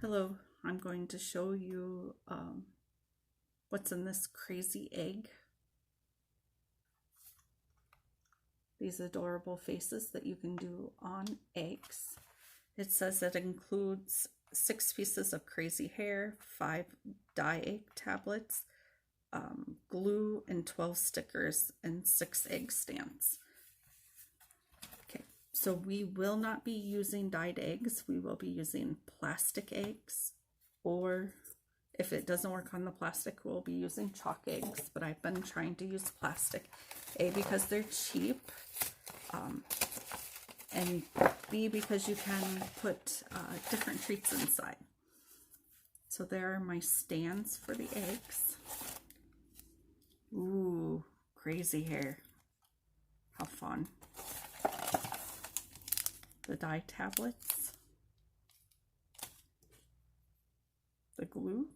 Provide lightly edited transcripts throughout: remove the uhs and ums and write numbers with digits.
Hello, I'm going to show you what's in this crazy egg. These adorable faces that you can do on eggs. It says it includes 6 pieces of crazy hair, 5 dye egg tablets, glue, and 12 stickers, and 6 egg stands. Okay, so we will not be using dyed eggs. We will be using plastic eggs, or if it doesn't work on the plastic, we'll be using chalk eggs, but I've been trying to use plastic. A, because they're cheap, and B, because you can put different treats inside. So there are my stands for the eggs. Ooh, crazy hair. How fun. The dye tablets. The glue.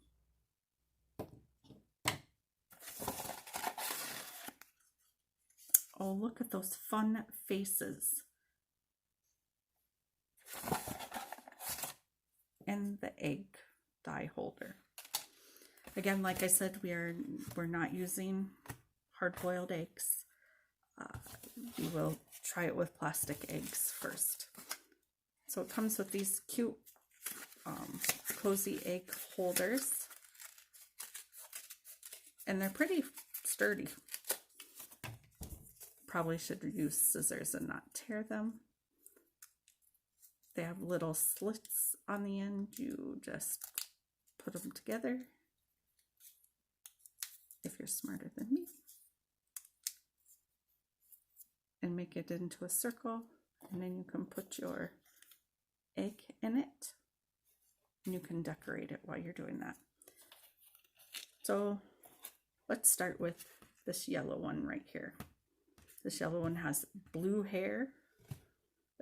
Oh, look at those fun faces. And the egg dye holder. Again, like I said, we're not using hard-boiled eggs. We will try it with plastic eggs first. So it comes with these cute cozy egg holders, and they're pretty sturdy. Probably should use scissors and not tear them. They have little slits on the end. You just put them together if you're smarter than me, and make it into a circle, and then you can put your egg in it, and you can decorate it while you're doing that. So let's start with this yellow one right here. This yellow one has blue hair,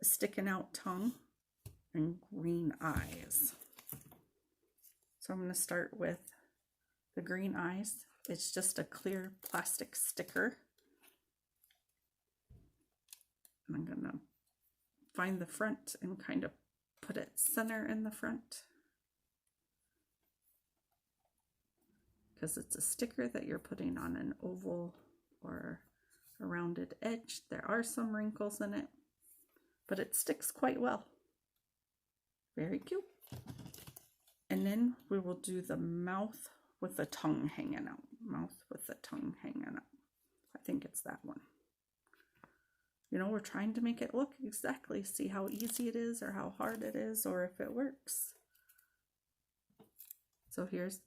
a sticking out tongue, and green eyes. So I'm going to start with the green eyes. It's just a clear plastic sticker. And I'm going to find the front and kind of put it center in the front, because it's a sticker that you're putting on an oval or a rounded edge. There are some wrinkles in it, but it sticks quite well. Very cute. And then we will do the mouth with the tongue hanging out. Mouth with the tongue hanging out. I think it's that one. You know, we're trying to make it look exactly, see how easy it is or how hard it is or if it works. So here's,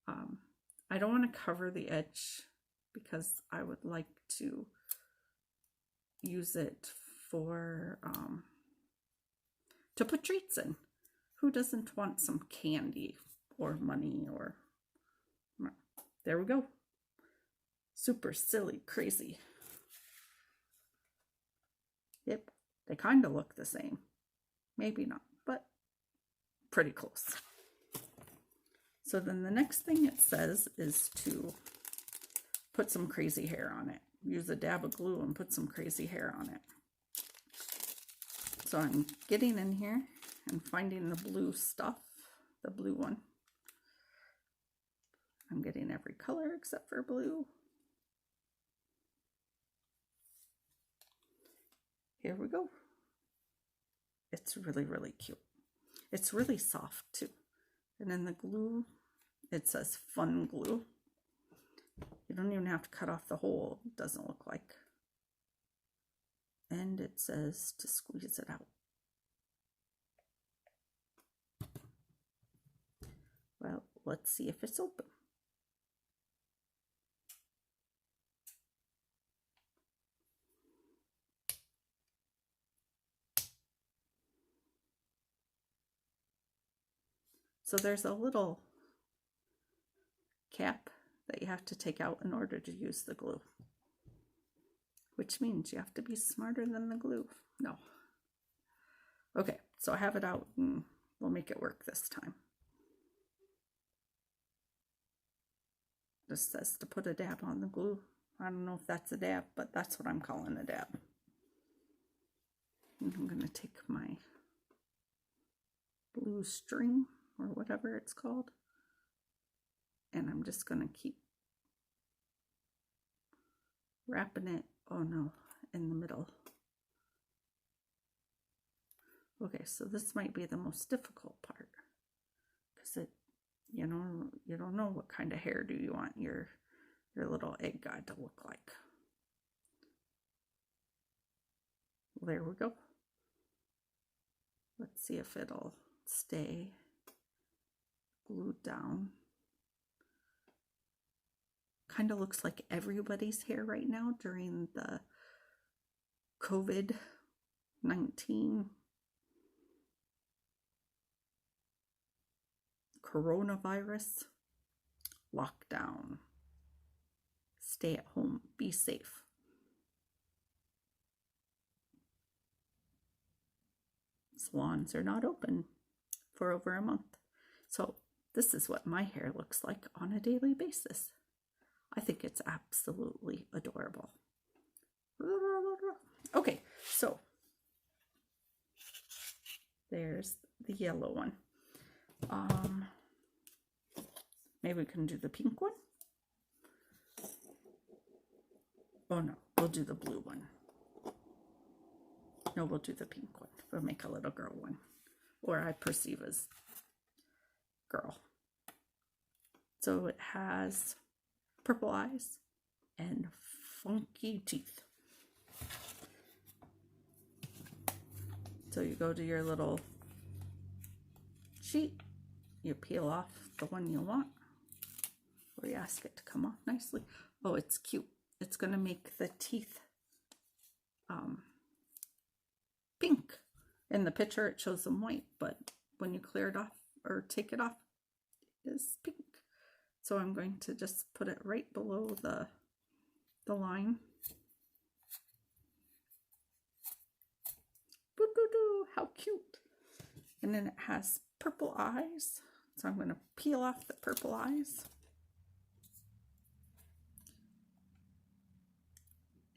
I don't want to cover the edge because I would like to use it for, to put treats in. Who doesn't want some candy or money or, there we go. Super silly, crazy. Yep, they kind of look the same. Maybe not, but pretty close. So then the next thing it says is to put some crazy hair on it. Use a dab of glue and put some crazy hair on it. So I'm getting in here and finding the blue stuff, the blue one. I'm getting every color except for blue. Here we go. It's really, really cute. It's really soft too. And then the glue, it says fun glue. You don't even have to cut off the hole, it doesn't look like. And it says to squeeze it out. Well, let's see if it's open. So there's a little cap that you have to take out in order to use the glue, which means you have to be smarter than the glue. No. Okay, so I have it out and we'll make it work this time. This says to put a dab on the glue. I don't know if that's a dab, but that's what I'm calling a dab. And I'm going to take my blue string or whatever it's called. And I'm just going to keep wrapping it, oh no, in the middle. Okay, so this might be the most difficult part because it, you know, you don't know what kind of hairdo you want your little egg god to look like. Well, there we go. Let's see if it'll stay glued down. Kind of looks like everybody's hair right now during the COVID-19 coronavirus lockdown. Stay at home, be safe. Salons are not open for over a month. So this is what my hair looks like on a daily basis. I think it's absolutely adorable. Okay, so there's the yellow one. Maybe we can do the pink one. Oh no, we'll do the blue one. No, we'll do the pink one. We'll make a little girl one, or I perceive as girl. So it has purple eyes and funky teeth. So you go to your little sheet, you peel off the one you want, or you ask it to come off nicely. Oh, it's cute. It's going to make the teeth pink. In the picture it shows them white, but when you clear it off or take it off, it's pink. So I'm going to just put it right below the line. Boo-doo-doo, how cute. And then it has purple eyes. So I'm going to peel off the purple eyes.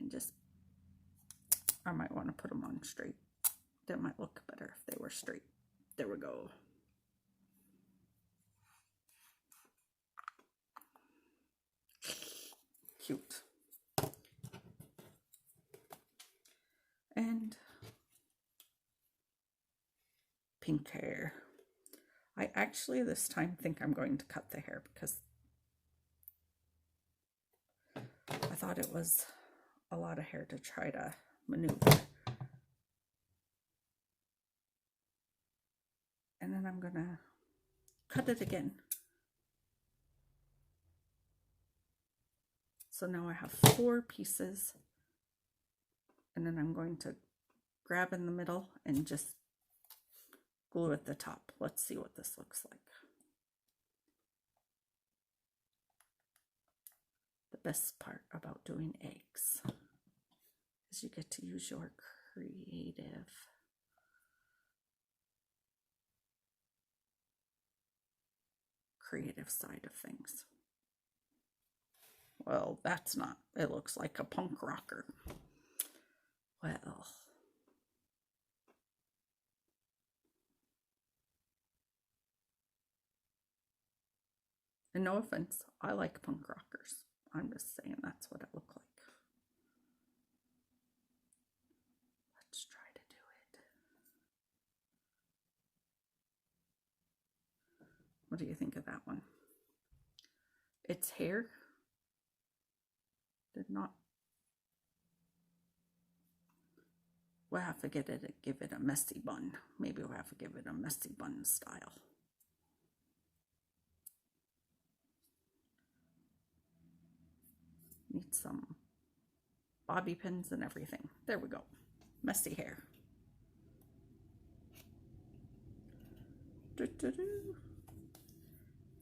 And just, I might want to put them on straight. That might look better if they were straight. There we go. Cute. And pink hair. I actually this time think I'm going to cut the hair because I thought it was a lot of hair to try to maneuver. And then I'm gonna cut it again. So now I have 4 pieces, and then I'm going to grab in the middle and just glue at the top. Let's see what this looks like. The best part about doing eggs is you get to use your creative side of things. Well, that's not, it looks like a punk rocker. Well, and no offense, I like punk rockers. I'm just saying that's what it looked like. Let's try to do it. What do you think of that one? Its hair did not. We'll have to give it a messy bun. Maybe we'll have to give it a messy bun style. Need some bobby pins and everything. There we go. Messy hair.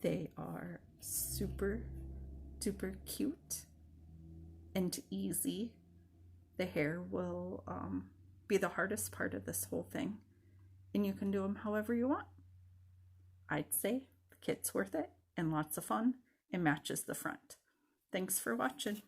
They are super duper cute and easy. The hair will be the hardest part of this whole thing, and you can do them however you want. I'd say the kit's worth it and lots of fun and matches the front. Thanks for watching.